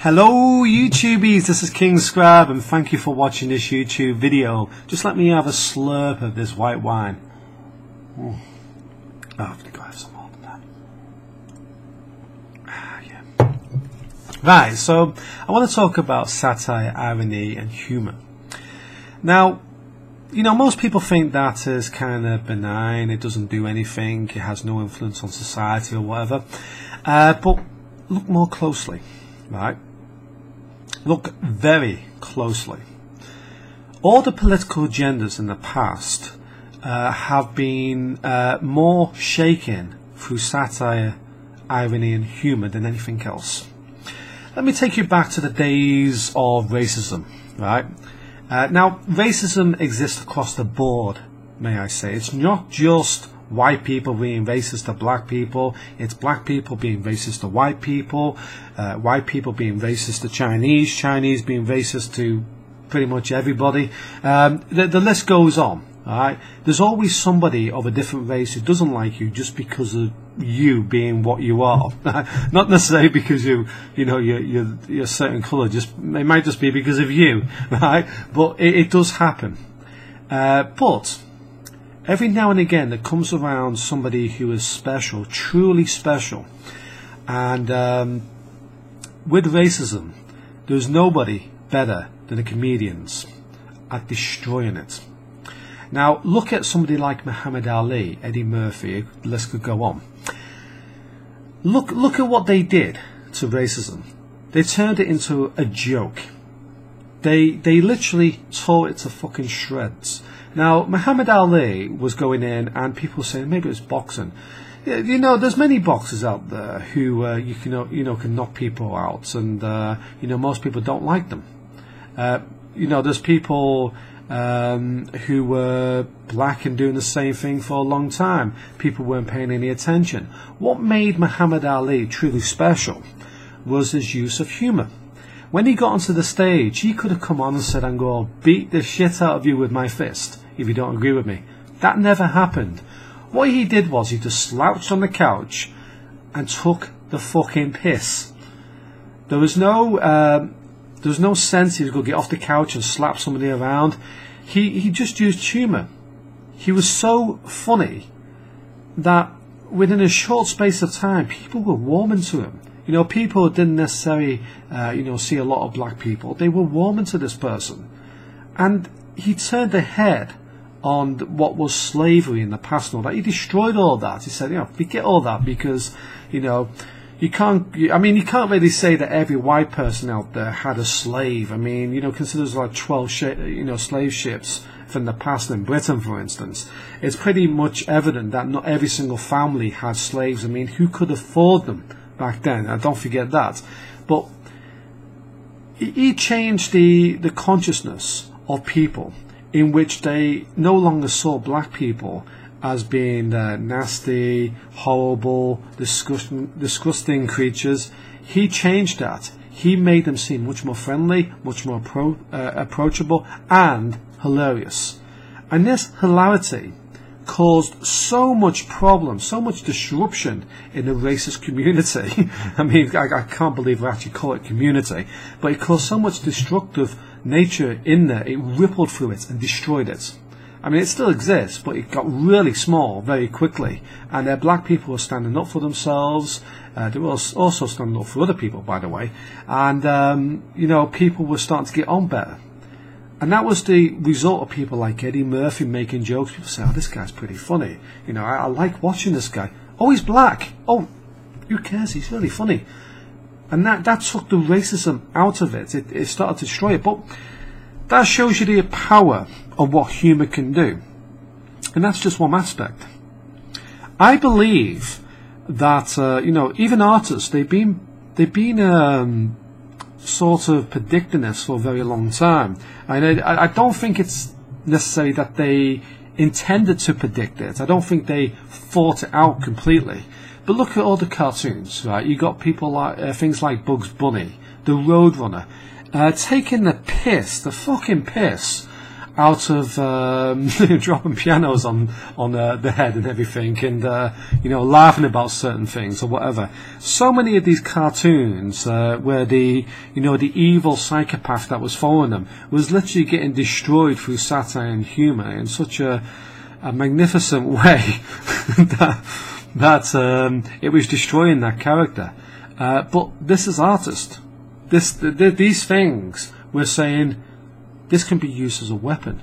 Hello YouTubies, this is King Scribe and thank you for watching this YouTube video. Just let me have a slurp of this white wine. Oh, I'm going to go have some more than that. Yeah. Right, so I want to talk about satire, irony and humour. Now, you know, most people think that is kind of benign, it doesn't do anything, it has no influence on society or whatever. But look more closely, right? Look very closely. All the political agendas in the past have been more shaken through satire, irony and humour than anything else. Let me take you back to the days of racism, right? Now, racism exists across the board, may I say. It's not just white people being racist to black people, it's black people being racist to white people being racist to Chinese, Chinese being racist to pretty much everybody. The list goes on. Alright, there's always somebody of a different race who doesn't like you just because of you being what you are. Not necessarily because you're a certain colour. It might just be because of you, right? But it does happen. But every now and again, there comes around somebody who is special, truly special, and with racism, there's nobody better than the comedians at destroying it. Now, look at somebody like Muhammad Ali, Eddie Murphy, the list could go on. Look at what they did to racism. They turned it into a joke. They literally tore it to fucking shreds. Now, Muhammad Ali was going in, and people were saying maybe it was boxing. You know, there's many boxers out there who can knock people out, and most people don't like them. There's people who were black and doing the same thing for a long time. People weren't paying any attention. What made Muhammad Ali truly special was his use of humour. When he got onto the stage, he could have come on and said, I'm going to beat the shit out of you with my fist if you don't agree with me. That never happened. What he did was he just slouched on the couch and took the fucking piss. There was no sense he was going to get off the couch and slap somebody around. He just used humour. He was so funny that within a short space of time, people were warming to him. You know, people didn't necessarily, see a lot of black people. They were warming to this person. And he turned their head on what was slavery in the past and all that. He destroyed all that. He said, forget all that because, you can't really say that every white person out there had a slave. I mean, consider there's like 12 slave ships from the past in Britain, for instance. It's pretty much evident that not every single family had slaves. I mean, who could afford them back then? Don't forget that. But he changed the consciousness of people in which they no longer saw black people as being nasty, horrible, disgusting creatures. He changed that. He made them seem much more friendly, much more approachable, and hilarious. And this hilarity caused so much problem, so much disruption in the racist community. I mean, I can't believe I actually call it community, but it caused so much destructive nature in there. It rippled through it and destroyed it. I mean, it still exists, but it got really small very quickly. And black people were standing up for themselves. They were also standing up for other people, by the way. And, people were starting to get on better. And that was the result of people like Eddie Murphy making jokes. People say, oh, this guy's pretty funny. I like watching this guy. Oh, he's black. Oh, who cares? He's really funny. And that took the racism out of it. It started to destroy it. But that shows you the power of what humour can do. And that's just one aspect. I believe that, even artists, they've been sort of predicting this for a very long time. And I don't think it's necessary that they intended to predict it. I don't think they thought it out completely. But look at all the cartoons, right? You got people like things like Bugs Bunny, the Roadrunner, taking the fucking piss out of dropping pianos on the head and everything, and laughing about certain things or whatever. So many of these cartoons where the evil psychopath that was following them was literally getting destroyed through satire and humour in such a magnificent way that it was destroying that character. But this is artist. These things we're saying, this can be used as a weapon.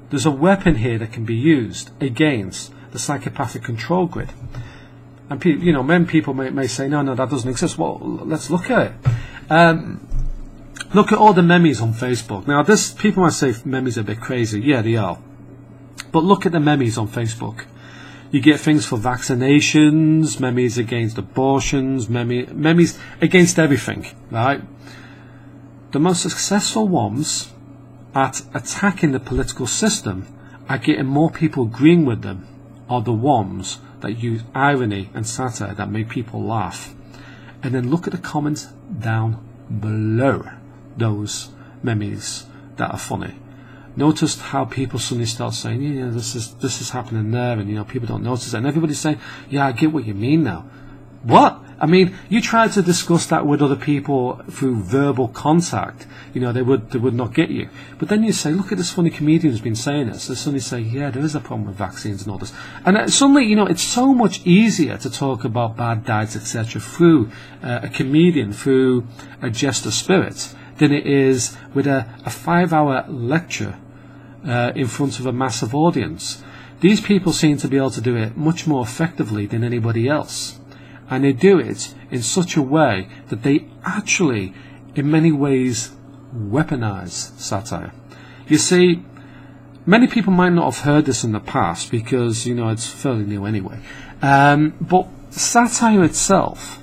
There's a weapon here that can be used against the psychopathic control grid. And many people may say, no, that doesn't exist. Well, let's look at it. Look at all the memes on Facebook. Now, people might say memes are a bit crazy. Yeah, they are. But look at the memes on Facebook. You get things for vaccinations, memes against abortions, memes against everything, right? The most successful ones at attacking the political system and getting more people agreeing with them are the ones that use irony and satire that make people laugh. And then look at the comments down below those memes that are funny. Notice how people suddenly start saying, yeah, this is happening there, and people don't notice it, and everybody's saying, yeah, I get what you mean now. What? I mean, you try to discuss that with other people through verbal contact, they would not get you. But then you say, look at this funny comedian who's been saying this. They suddenly say, yeah, there is a problem with vaccines and all this. And suddenly, it's so much easier to talk about bad diets, etc., through a comedian, through a jester spirit, than it is with a 5-hour lecture in front of a massive audience. These people seem to be able to do it much more effectively than anybody else. And they do it in such a way that they actually, in many ways, weaponize satire. You see, many people might not have heard this in the past because, it's fairly new anyway. But satire itself,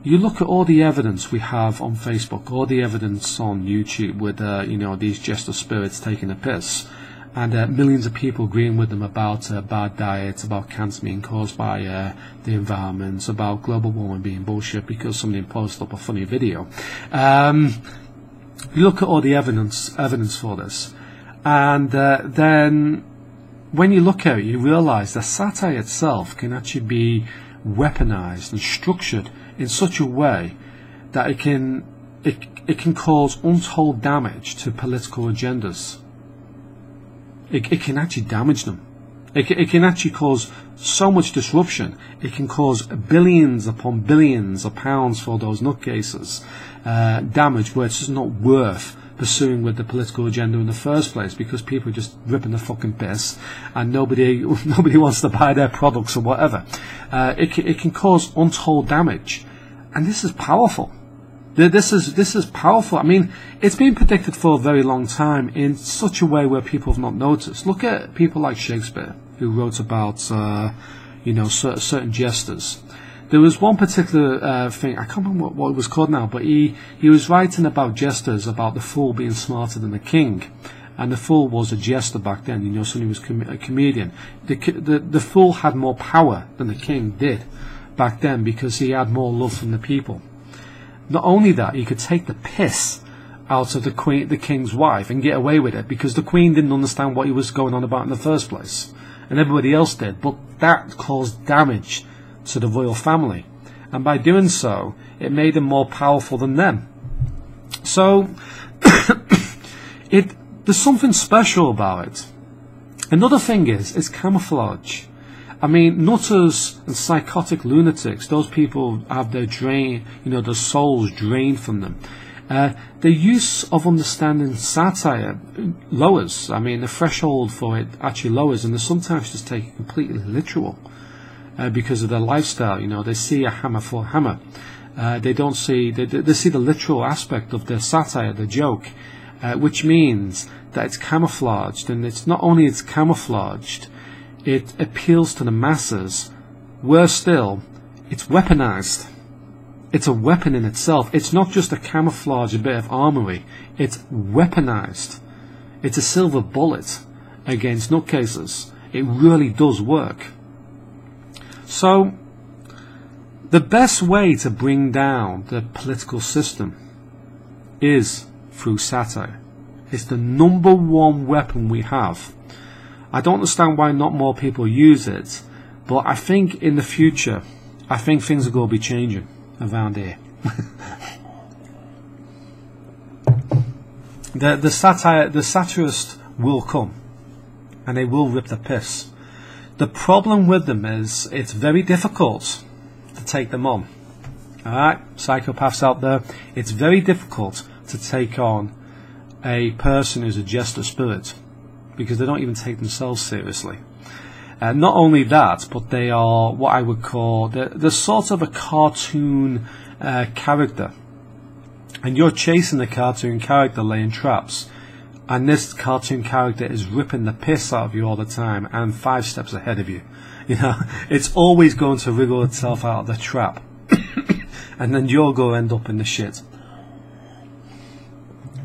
you look at all the evidence we have on Facebook, all the evidence on YouTube with, these jester spirits taking a piss, and millions of people agreeing with them about bad diets, about cancer being caused by the environment, about global warming being bullshit because somebody posted up a funny video. You look at all the evidence for this, and then when you look at it, you realise that satire itself can actually be weaponized and structured in such a way that it can cause untold damage to political agendas. It can actually damage them. It can actually cause so much disruption. It can cause billions upon billions of pounds for those nutcases damage where it's just not worth pursuing with the political agenda in the first place, because people are just ripping the fucking piss and nobody wants to buy their products or whatever. It can cause untold damage, and this is powerful. This is powerful. I mean, it's been predicted for a very long time in such a way where people have not noticed. Look at people like Shakespeare, who wrote about certain jesters. There was one particular thing, I can't remember what it was called now, but he was writing about jesters, about the fool being smarter than the king. And the fool was a jester back then, so he was a comedian. The fool had more power than the king did back then because he had more love from the people. Not only that, he could take the piss out of the king's wife and get away with it because the queen didn't understand what he was going on about in the first place. And everybody else did. But that caused damage to the royal family. And by doing so, it made him more powerful than them. So, there's something special about it. Another thing is camouflage. I mean, nutters and psychotic lunatics, those people have their their souls drained from them. The use of understanding satire lowers. I mean, the threshold for it actually lowers, and they sometimes just take it completely literal because of their lifestyle. They see a hammer for a hammer. They don't see, they see the literal aspect of their satire, the joke, which means that it's camouflaged, and it's not only it's camouflaged, it appeals to the masses. Worse still, it's weaponized. It's a weapon in itself. It's not just a camouflage, a bit of armory. It's weaponized. It's a silver bullet against nutcases. It really does work. So, the best way to bring down the political system is through satire. It's the #1 weapon we have. I don't understand why not more people use it, but I think in the future, I think things are going to be changing around here. the satirists will come, and they will rip the piss. The problem with them is it's very difficult to take them on. Alright, psychopaths out there, it's very difficult to take on a person who's a jester spirit, because they don't even take themselves seriously. Not only that, but they are what I would call, they're sort of a cartoon character. And you're chasing the cartoon character, laying traps. And this cartoon character is ripping the piss out of you all the time, and 5 steps ahead of you. You know, it's always going to wriggle itself out of the trap. And then you're going to end up in the shit.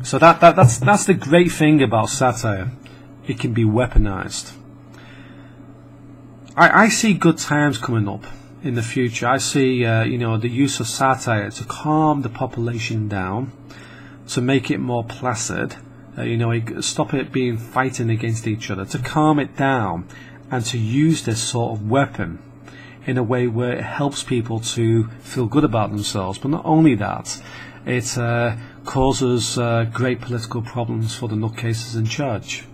So that's the great thing about satire. It can be weaponized. I see good times coming up in the future. I see you know, the use of satire to calm the population down, to make it more placid, you know, stop it being fighting against each other, to calm it down, and to use this sort of weapon in a way where it helps people to feel good about themselves. But not only that, it causes great political problems for the nutcases in charge.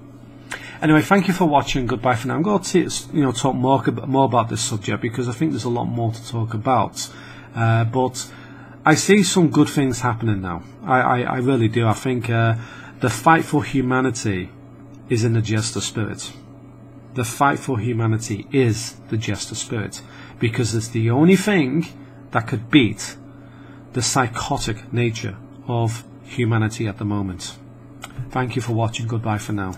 Anyway, thank you for watching. Goodbye for now. I'm going to talk more about this subject, because I think there's a lot more to talk about. But I see some good things happening now. I really do. I think the fight for humanity is in the jester spirit. The fight for humanity is the jester spirit, because it's the only thing that could beat the psychotic nature of humanity at the moment. Thank you for watching. Goodbye for now.